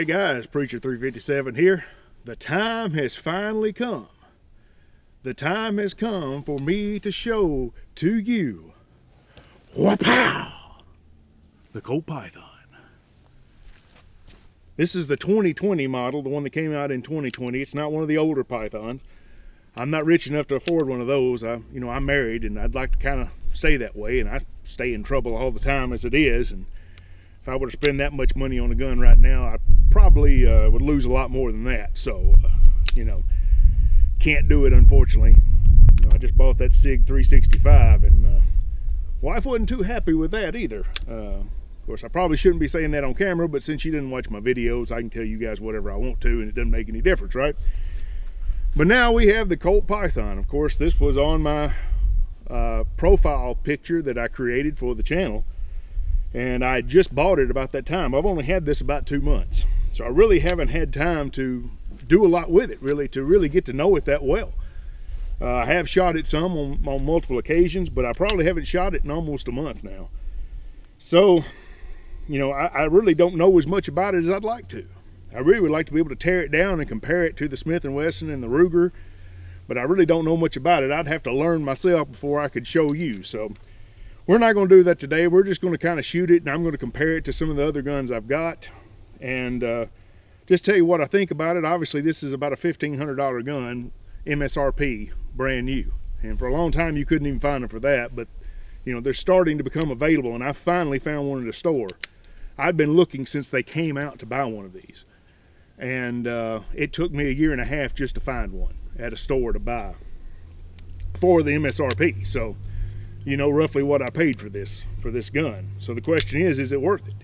Hey guys, Preacher 357 here. The time has finally come. The time has come for me to show to you, wha-pow, the Colt Python. This is the 2020 model, the one that came out in 2020. It's not one of the older Pythons. I'm not rich enough to afford one of those. I'm married, and I'd like to kind of stay that way, and I stay in trouble all the time as it is. And if I were to spend that much money on a gun right now, I probably would lose a lot more than that. So, can't do it, unfortunately. I just bought that SIG 365, and wife wasn't too happy with that either. Of course, I probably shouldn't be saying that on camera, but since you didn't watch my videos, I can tell you guys whatever I want to, and it doesn't make any difference, right? But now we have the Colt Python. Of course, this was on my profile picture that I created for the channel, and I just bought it about that time. I've only had this about 2 months, so I really haven't had time to do a lot with it, to really get to know it that well. I have shot it some on multiple occasions, but I probably haven't shot it in almost a month now. So, I really don't know as much about it as I'd like to. I really would like to be able to tear it down and compare it to the Smith & Wesson and the Ruger, but I really don't know much about it. I'd have to learn myself before I could show you. So we're not going to do that today. We're just going to kind of shoot it, and I'm going to compare it to some of the other guns I've got, and just tell you what I think about it. Obviously, this is about a $1,500 gun, MSRP, brand new. And for a long time, you couldn't even find them for that, but they're starting to become available, and I finally found one in the store. I've been looking since they came out to buy one of these, and it took me 1.5 years just to find one at a store to buy for the MSRP. So roughly what I paid for this gun. So the question is it worth it?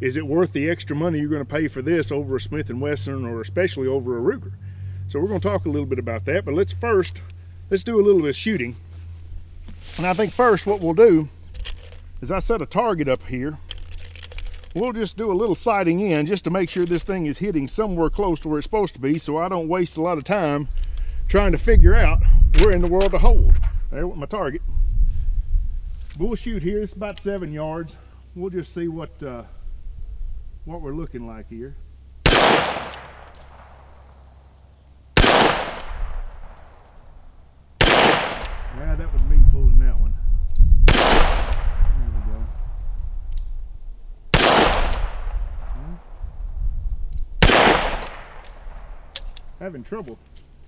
Is it worth the extra money you're going to pay for this over a Smith & Wesson, or especially over a Ruger? So we're going to talk a little bit about that, but let's do a little bit of shooting. And I think first what we'll do is I set a target up here. We'll just do a little sighting in just to make sure this thing is hitting somewhere close to where it's supposed to be, so I don't waste a lot of time trying to figure out where in the world to hold. There with my target. We'll shoot here. It's about 7 yards. We'll just see what we're looking like here. Yeah, that was me pulling that one. There we go. Having trouble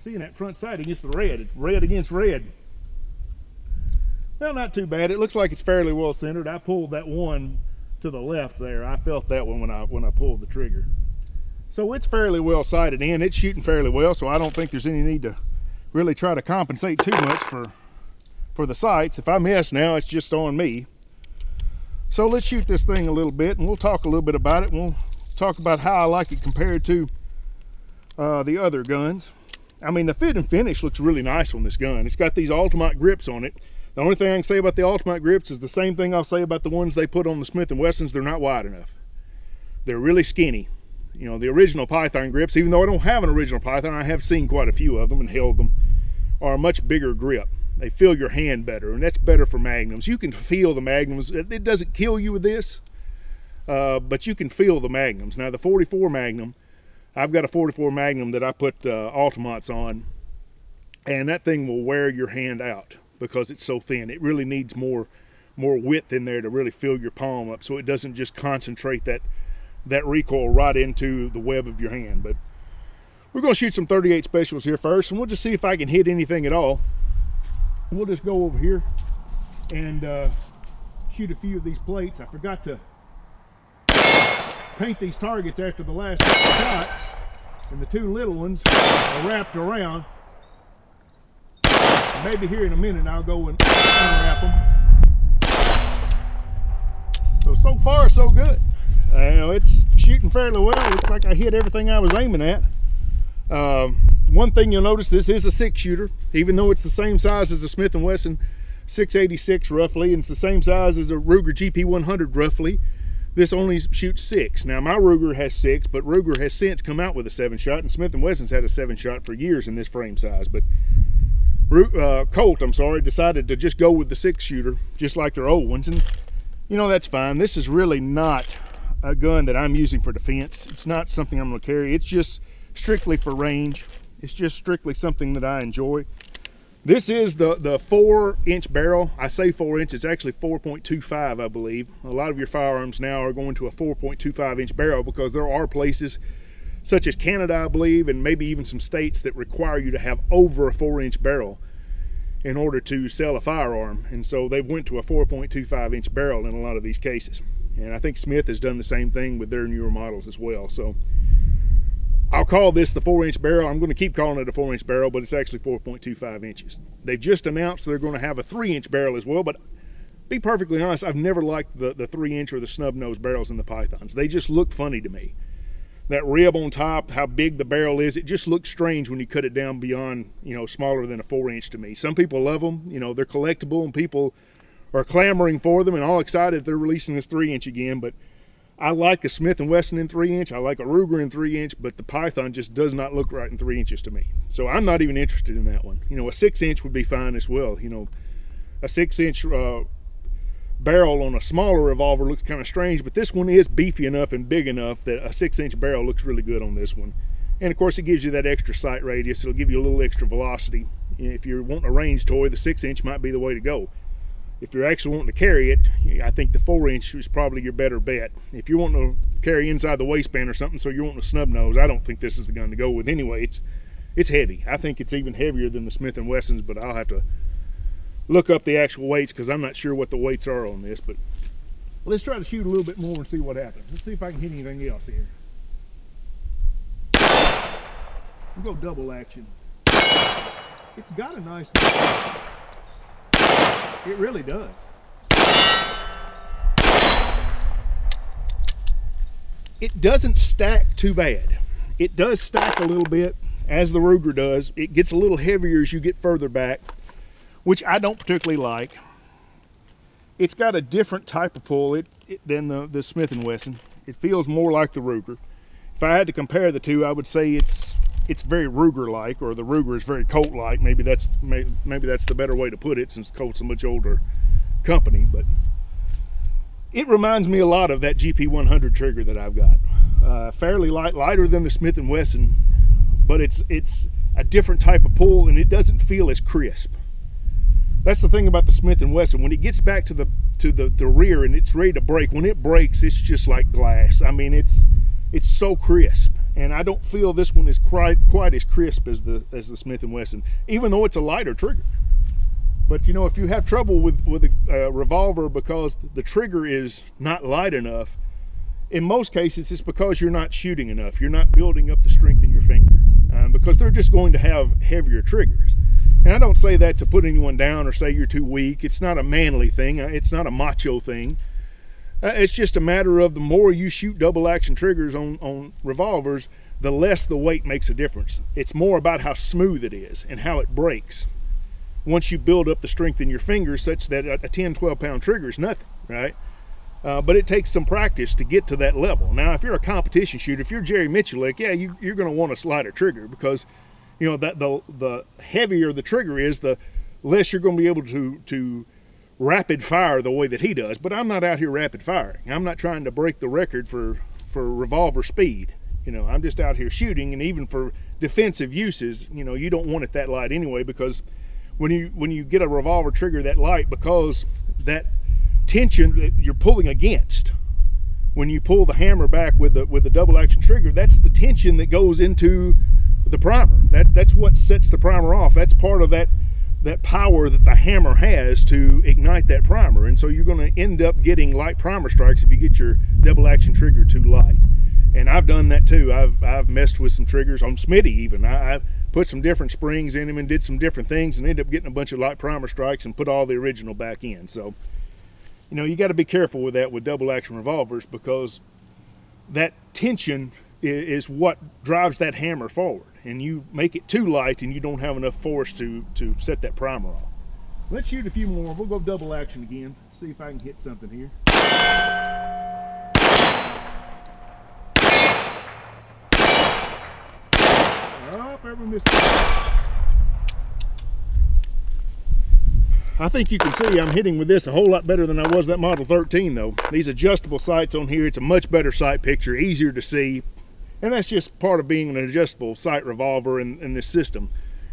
seeing that front sight against the red. It's red against red. Well, not too bad. It looks like it's fairly well centered. I pulled that one to the left there. I felt that one when I pulled the trigger. So it's fairly well sighted in. It's shooting fairly well, so I don't think there's any need to really try to compensate too much for the sights. If I miss now, it's just on me. So let's shoot this thing a little bit, and we'll talk a little bit about it. We'll talk about how I like it compared to the other guns. I mean, the fit and finish looks really nice on this gun. It's got these Ultimate grips on it. The only thing I can say about the Ultimate grips is the same thing I'll say about the ones they put on the Smith & Wessons. They're not wide enough. They're really skinny. The original Python grips, even though I don't have an original Python, I have seen quite a few of them and held them, are a much bigger grip. They feel your hand better, and that's better for Magnums. You can feel the Magnums. It doesn't kill you with this, but you can feel the Magnums. Now, the 44 Magnum, I've got a 44 Magnum that I put Ultimates on, and that thing will wear your hand out because it's so thin. It really needs more width in there to really fill your palm up, so it doesn't just concentrate that recoil right into the web of your hand. But we're going to shoot some 38 specials here first, and we'll just see if I can hit anything at all. We'll just go over here and shoot a few of these plates. I forgot to paint these targets after the last shots, and the 2 little ones are wrapped around. Maybe here in a minute I'll go and unwrap them. So far so good. It's shooting fairly well. Looks like I hit everything I was aiming at. One thing you'll notice, this is a 6-shooter, even though it's the same size as the Smith & Wesson 686 roughly, and it's the same size as a Ruger GP100 roughly. This only shoots 6. Now my Ruger has 6, but Ruger has since come out with a 7-shot, and Smith & Wesson's had a 7-shot for years in this frame size. But Colt, decided to just go with the 6-shooter, just like their old ones, and that's fine. This is really not a gun that I'm using for defense. It's not something I'm going to carry. It's just strictly for range. It's just strictly something that I enjoy. This is the 4-inch barrel. I say 4 inch, it's actually 4.25, I believe. A lot of your firearms now are going to a 4.25 inch barrel because there are places such as Canada, I believe, and maybe even some states that require you to have over a 4-inch barrel in order to sell a firearm. And so they've went to a 4.25 inch barrel in a lot of these cases. And I think Smith has done the same thing with their newer models as well. So I'll call this the 4-inch barrel. I'm going to keep calling it a 4-inch barrel, but it's actually 4.25 inches. They've just announced they're going to have a 3-inch barrel as well, but be perfectly honest, I've never liked the 3-inch or the snub nose barrels in the Pythons. They just look funny to me. That rib on top, how big the barrel is, it just looks strange when you cut it down beyond, you know, smaller than a 4-inch to me. Some people love them, you know, they're collectible and people are clamoring for them and all excited they're releasing this 3-inch again, but I like a Smith & Wesson in 3-inch, I like a Ruger in 3-inch, but the Python just does not look right in 3 inches to me. So I'm not even interested in that one. You know, a 6-inch would be fine as well. You know, a 6-inch barrel on a smaller revolver looks kind of strange, but this one is beefy enough and big enough that a 6-inch barrel looks really good on this one. And of course it gives you that extra sight radius. It'll give you a little extra velocity. If you're wanting a range toy, the 6-inch might be the way to go. If you're actually wanting to carry it, I think the 4-inch is probably your better bet. If you're wanting to carry inside the waistband or something, so you're wanting a snub nose, I don't think this is the gun to go with anyway. It's heavy. I think it's even heavier than the Smith & Wessons, but I'll have to look up the actual weights because I'm not sure what the weights are on this. But let's try to shoot a little bit more and see what happens. Let's see if I can hit anything else here. We'll go double action. It's got a nice... It really does. It doesn't stack too bad. It does stack a little bit, as the Ruger does. It gets a little heavier as you get further back, which I don't particularly like. It's got a different type of pull than the Smith & Wesson. It feels more like the Ruger. If I had to compare the two, I would say it's very Ruger-like, or the Ruger is very Colt-like. Maybe that's the better way to put it, since Colt's a much older company. But it reminds me a lot of that GP100 trigger that I've got. Fairly light, lighter than the Smith & Wesson, but it's a different type of pull, and it doesn't feel as crisp. That's the thing about the Smith & Wesson. When it gets back to the rear and it's ready to break, when it breaks, it's just like glass. I mean, it's so crisp. And I don't feel this one is quite as crisp as the Smith & Wesson, even though it's a lighter trigger. But you know, if you have trouble with a revolver because the trigger is not light enough, in most cases it's because you're not shooting enough. You're not building up the strength in your finger, because they're just going to have heavier triggers. And I don't say that to put anyone down or say you're too weak. It's not a manly thing. It's not a macho thing. It's just a matter of the more you shoot double action triggers on revolvers, the less the weight makes a difference. It's more about how smooth it is and how it breaks once you build up the strength in your fingers, such that a 10-12 pound trigger is nothing, right? But it takes some practice to get to that level. Now, if you're a competition shooter, if you're Jerry Miculek, yeah, you're going to want a slighter trigger, because you know that the heavier the trigger is, the less you're going to be able to rapid fire the way that he does. But I'm not out here rapid firing. I'm not trying to break the record for revolver speed. You know, I'm just out here shooting, and even for defensive uses, you know, you don't want it that light anyway, because when you get a revolver trigger that light, because that tension that you're pulling against, when you pull the hammer back with the double action trigger, that's the tension that goes into the primer. That's what sets the primer off. That's part of that power that the hammer has to ignite that primer. And so you're going to end up getting light primer strikes if you get your double action trigger too light. And I've done that too. I've messed with some triggers on Smitty even. I put some different springs in them and did some different things, and ended up getting a bunch of light primer strikes and put all the original back in. So, you know, you got to be careful with that with double action revolvers, because that tension is what drives that hammer forward. And you make it too light and you don't have enough force to set that primer off. Let's shoot a few more. We'll go double action again. See if I can hit something here. Oh, everyone missed. I think you can see I'm hitting with this a whole lot better than I was that Model 13 though. These adjustable sights on here, it's a much better sight picture, easier to see. And that's just part of being an adjustable sight revolver in this system.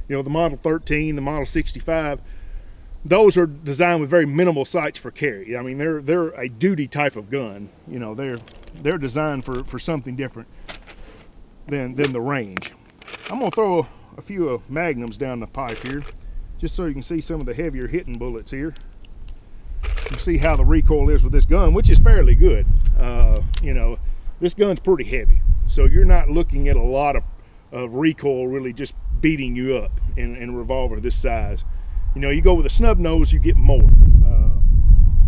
You know, the Model 13, the Model 65, those are designed with very minimal sights for carry. I mean, they're a duty type of gun. You know, they're designed for something different than the range. I'm gonna throw a few Magnums down the pipe here, just so you can see some of the heavier hitting bullets here. You see how the recoil is with this gun, which is fairly good. You know, this gun's pretty heavy, so you're not looking at a lot of recoil really just beating you up in a revolver this size. You know, you go with a snub nose, you get more,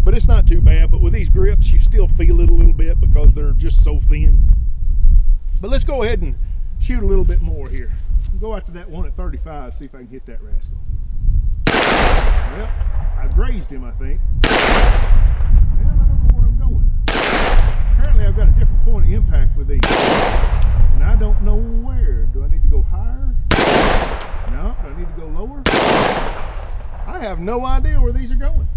but it's not too bad. But with these grips, you still feel it a little bit because they're just so thin. But let's go ahead and shoot a little bit more here. Go out to that one at 35, see if I can hit that rascal. Well, I grazed him, I think. Well, I don't know where I'm going. Apparently I've got a different point of impact with these, and I don't know where. Do I need to go higher? No. Do I need to go lower? I have no idea where these are going.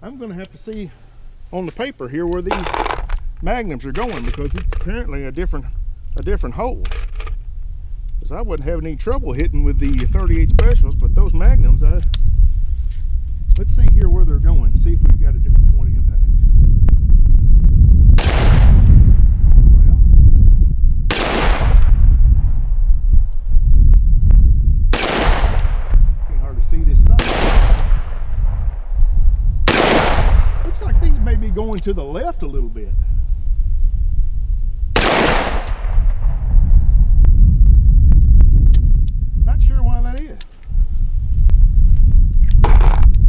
I'm going to have to see on the paper here where these Magnums are going, because it's apparently a different hole. Because I wasn't having any trouble hitting with the 38 specials, but those Magnums, let's see here where they're going, see if we've got a different point of impact. Well, can't hardly see this side. Looks like these may be going to the left a little bit.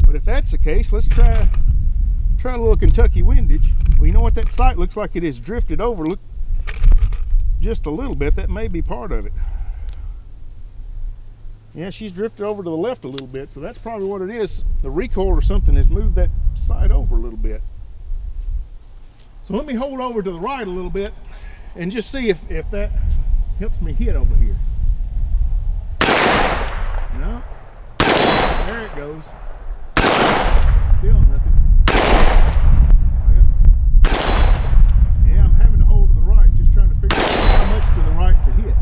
But if that's the case, let's try a little Kentucky windage. Well, you know what, that sight looks like it is drifted over. Look, just a little bit. That may be part of it. Yeah, she's drifted over to the left a little bit, so that's probably what it is. The recoil or something has moved that sight over a little bit. So let me hold over to the right a little bit and just see if that helps me hit over here. No. There it goes. Still nothing. Well, yeah, I'm having to hold to the right, just trying to figure out how much to the right to hit.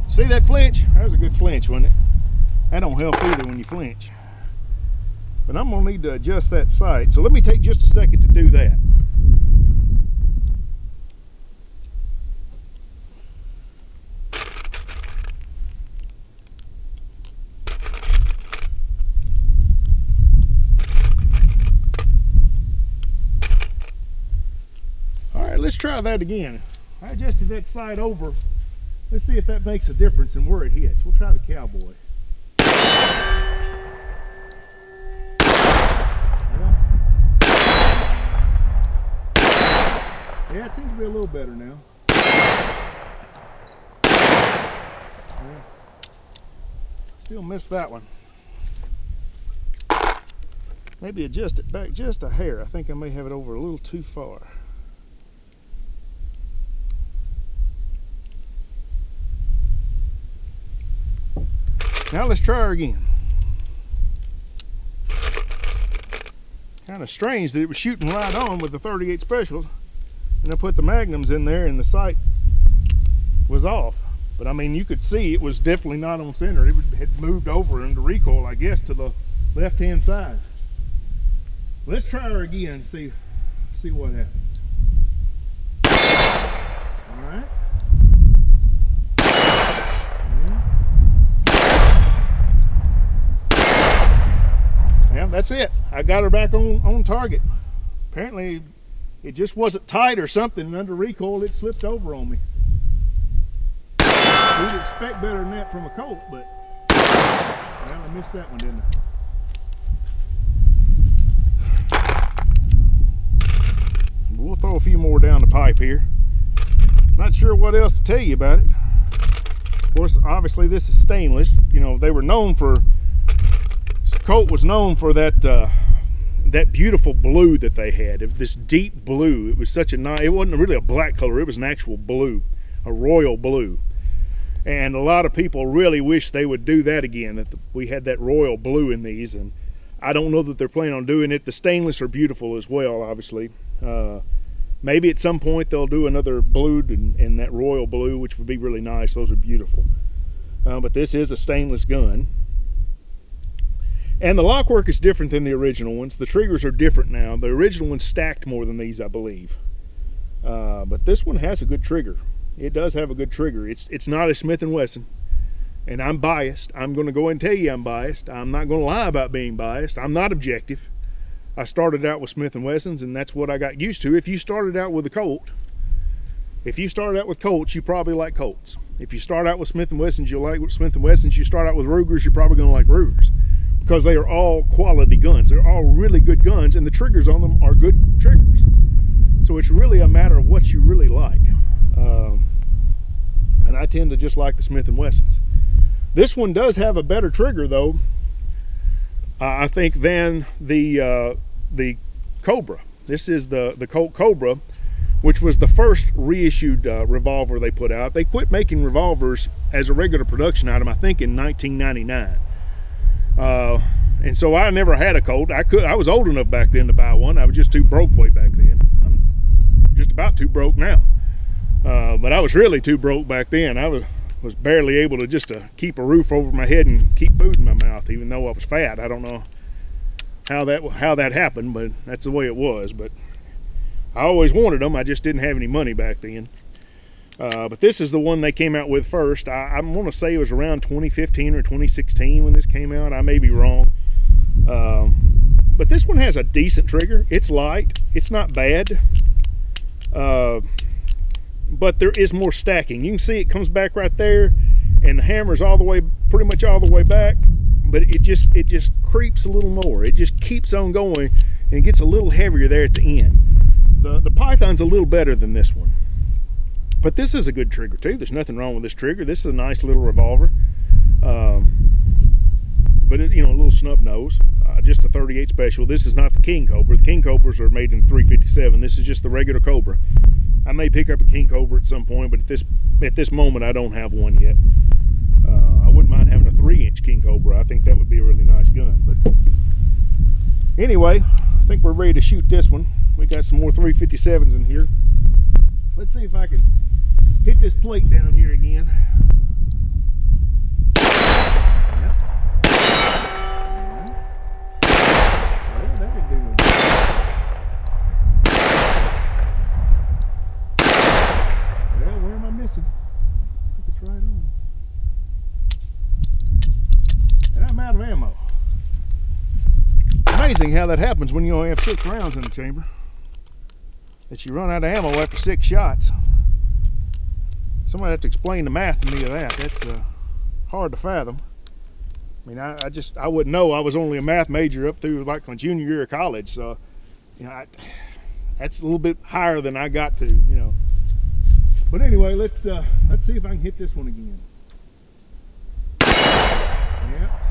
See that flinch? That was a good flinch, wasn't it? That don't help either when you flinch. But I'm gonna need to adjust that sight. So let me take just a second to do that. Let's try that again. I adjusted that sight over. Let's see if that makes a difference in where it hits. We'll try the cowboy. Yeah, it seems to be a little better now. Yeah. Still missed that one. Maybe adjust it back just a hair. I think I may have it over a little too far. Now let's try her again. Kind of strange that it was shooting right on with the 38 specials, and I put the Magnums in there and the sight was off. But I mean, you could see it was definitely not on center. It had moved over into recoil, I guess, to the left hand side. Let's try her again and see what happens. All right. Yeah, that's it. I got her back on target. Apparently it just wasn't tight or something, and under recoil it slipped over on me. We'd expect better than that from a Colt, but well, I missed that one, didn't I? We'll throw a few more down the pipe here. Not sure what else to tell you about it. Of course, obviously this is stainless. You know, they were known for, Colt was known for that that beautiful blue that they had, this deep blue. It was such a nice, it wasn't really a black color, it was an actual blue, a royal blue. And a lot of people really wish they would do that again, that we had that royal blue in these, and I don't know that they're planning on doing it. The stainless are beautiful as well, obviously. Maybe at some point they'll do another blue and that royal blue, which would be really nice. Those are beautiful. But this is a stainless gun. And the lockwork is different than the original ones. The triggers are different now. The original ones stacked more than these, I believe. But this one has a good trigger. It does have a good trigger. It's not a Smith & Wesson. And I'm biased. I'm going to go and tell you I'm biased. I'm not going to lie about being biased. I'm not objective. I started out with Smith & Wessons, and that's what I got used to. If you started out with a Colt, you probably like Colts. If you start out with Smith & Wessons, you'll like Smith & Wessons. You start out with Rugers, you're probably going to like Rugers, because they are all quality guns. They're all really good guns, and the triggers on them are good triggers. So it's really a matter of what you really like. And I tend to just like the Smith & Wessons. This one does have a better trigger, though, I think, than the Cobra. This is the Colt Cobra, which was the first reissued revolver they put out. They quit making revolvers as a regular production item, I think, in 1999. And so I never had a Colt. I was old enough back then to buy one. I was just too broke way back then. I'm just about too broke now. But I was really too broke back then. I was barely able to keep a roof over my head and keep food in my mouth, even though I was fat. I don't know how that happened, but that's the way it was. But I always wanted them. I just didn't have any money back then. But this is the one they came out with first. I want to say it was around 2015 or 2016 when this came out. I may be wrong. But this one has a decent trigger. It's light. It's not bad. But there is more stacking. You can see it comes back right there, and the hammer's pretty much all the way back, but it just creeps a little more. It just keeps on going, and it gets a little heavier there at the end. The Python's a little better than this one, but this is a good trigger too. There's nothing wrong with this trigger. This is a nice little revolver, but a little snub nose, just a 38 special. This is not the King Cobra. The King Cobras are made in 357. This is just the regular Cobra. I may pick up a King Cobra at some point, but at this moment I don't have one yet. I wouldn't mind having a 3-inch King Cobra. I think that would be a really nice gun. But anyway, I think we're ready to shoot this one. We got some more 357s in here. Let's see if I can hit this plate down here again. Amazing how that happens when you only have 6 rounds in the chamber, that you run out of ammo after 6 shots. Somebody have to explain the math to me of that. That's hard to fathom. I mean, I wouldn't know. I was only a math major up through like my junior year of college, so that's a little bit higher than I got to, But anyway, let's see if I can hit this one again. Yeah.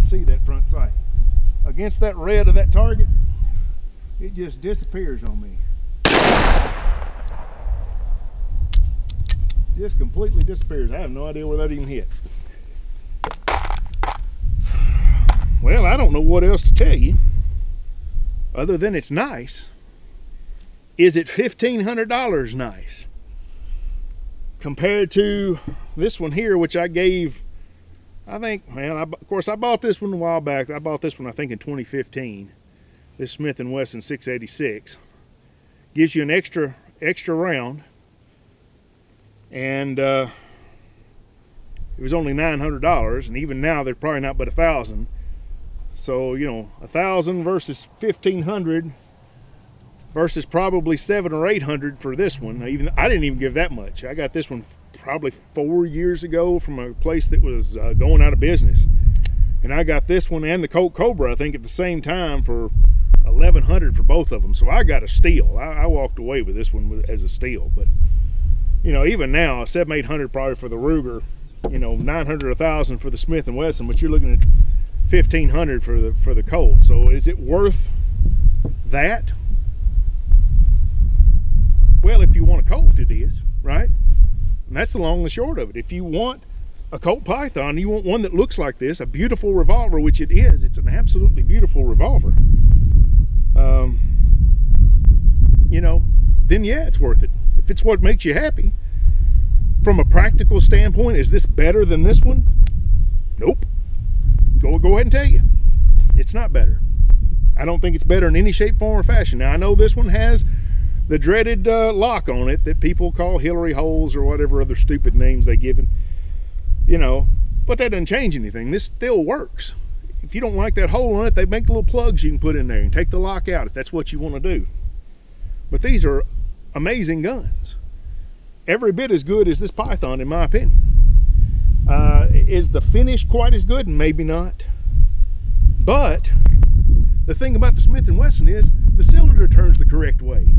See that front sight against that red of that target, it just disappears on me. Just completely disappears. I have no idea where that even hit. Well, I don't know what else to tell you other than it's nice. Is it $1,500 nice compared to this one here, which I gave, I think, man, of course, I bought this one a while back. I bought this one, I think, in 2015. This Smith & Wesson 686. Gives you an extra round. And it was only $900. And even now, they're probably not but $1,000. So, $1,000 versus $1,500 versus probably $700 or $800 for this one. I didn't even give that much. I got this one probably 4 years ago from a place that was going out of business, and I got this one and the Colt Cobra, I think, at the same time for $1,100 for both of them. So I got a steal. I walked away with this one as a steal. But even now, $700, $800 probably for the Ruger, $900 or $1,000 for the Smith & Wesson. But you're looking at $1,500 for the Colt. So is it worth that? Well, if you want a Colt, it is, right? And that's the long and the short of it. If you want a Colt Python, you want one that looks like this, a beautiful revolver, which it is. It's an absolutely beautiful revolver. You know, then yeah, it's worth it. If it's what makes you happy. From a practical standpoint, is this better than this one? Nope. Go ahead and tell you. It's not better. I don't think it's better in any shape, form, or fashion. Now, I know this one has the dreaded lock on it that people call Hillary holes or whatever other stupid names they give it. You know, but that doesn't change anything. This still works. If you don't like that hole on it, they make little plugs you can put in there and take the lock out if that's what you want to do. But these are amazing guns. Every bit as good as this Python, in my opinion. Is the finish quite as good? Maybe not. But the thing about the Smith & Wesson is the cylinder turns the correct way.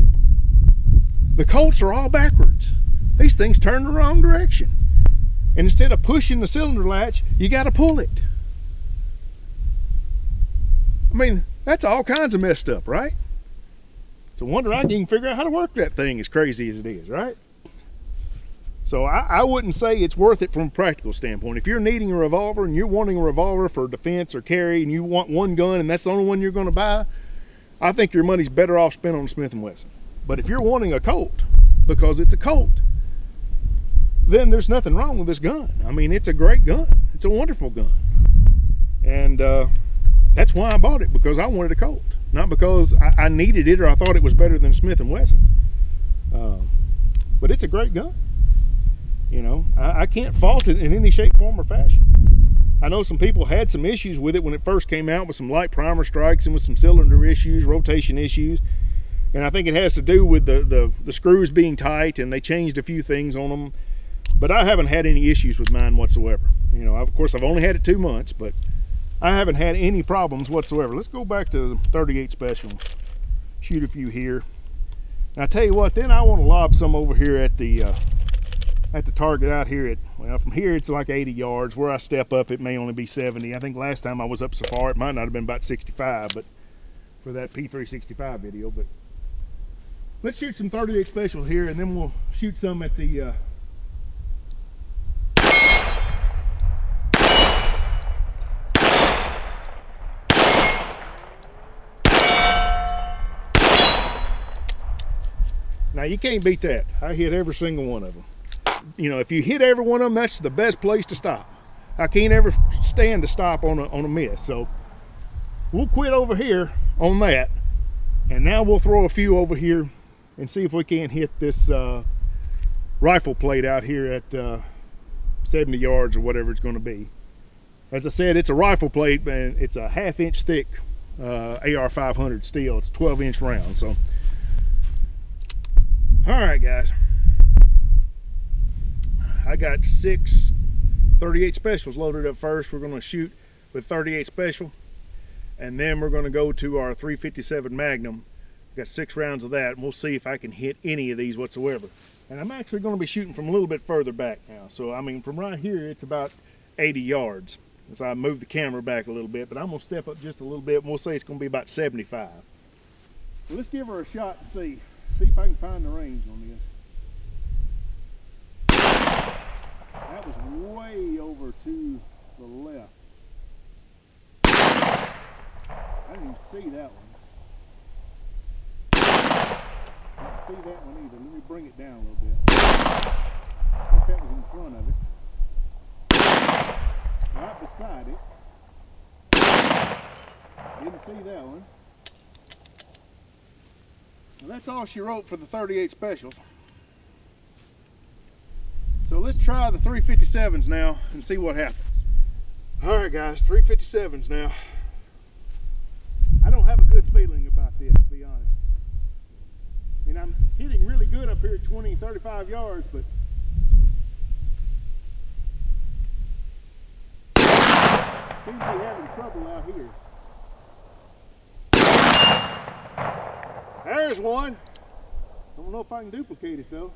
The Colts are all backwards. These things turn the wrong direction. And instead of pushing the cylinder latch, you got to pull it. I mean, that's all kinds of messed up, right? It's a wonder I can figure out how to work that thing, as crazy as it is, right? So I wouldn't say it's worth it from a practical standpoint. If you're needing a revolver and you're wanting a revolver for defense or carry and you want one gun and that's the only one you're going to buy, I think your money's better off spent on a Smith & Wesson. But if you're wanting a Colt, because it's a Colt, then there's nothing wrong with this gun. I mean, it's a great gun. It's a wonderful gun. And that's why I bought it, because I wanted a Colt. Not because I needed it or I thought it was better than a Smith & Wesson. But it's a great gun. You know, I can't fault it in any shape, form, or fashion. I know some people had some issues with it when it first came out, with some light primer strikes and with some cylinder issues, rotation issues. And I think it has to do with the screws being tight, and they changed a few things on them. But I haven't had any issues with mine whatsoever. You know, of course, I've only had it 2 months, but I haven't had any problems whatsoever. Let's go back to the 38 Special, shoot a few here. And I tell you what, then I want to lob some over here at the target out here at, well, from here it's like 80 yards. Where I step up, it may only be 70. I think last time I was up so far, it might not have been about 65, but for that P365 video. But let's shoot some 38 Specials here, and then we'll shoot some at the now you can't beat that. I hit every single one of them. You know, if you hit every one of them, that's the best place to stop. I can't ever stand to stop on a miss. So we'll quit over here on that, and now we'll throw a few over here and see if we can't hit this rifle plate out here at 70 yards or whatever it's going to be. As I said, it's a rifle plate, and it's a 1/2 inch thick AR-500 steel. It's a 12-inch round. So all right, guys, I got 6 38 Specials loaded up first. We're going to shoot with 38 Special, and then we're going to go to our 357 Magnum. Got 6 rounds of that, and we'll see if I can hit any of these whatsoever. And I'm actually going to be shooting from a little bit further back now. So I mean, from right here, it's about 80 yards. As I move the camera back a little bit, but I'm going to step up just a little bit, and we'll say it's going to be about 75. So let's give her a shot and see if I can find the range on this. That was way over to the left. I didn't even see that one. I didn't see that one either. Let me bring it down a little bit. I think that was in front of it. Right beside it. Didn't see that one. Well, that's all she wrote for the 38 Specials. So let's try the 357s now and see what happens. All right, guys, 357s now. I don't have a good feeling about this, to be honest. I mean, I'm hitting really good up here at 20, 35 yards, but seems to be having trouble out here. There's one. Don't know if I can duplicate it though.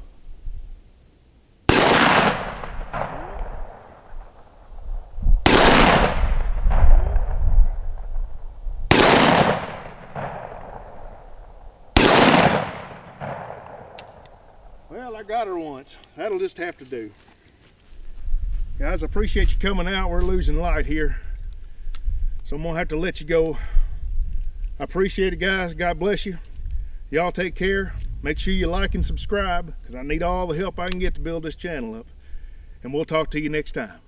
Well, I got her once. That'll just have to do. Guys, I appreciate you coming out. We're losing light here, so I'm gonna have to let you go. I appreciate it, guys. God bless you. Y'all take care. Make sure you like and subscribe, because I need all the help I can get to build this channel up. And we'll talk to you next time.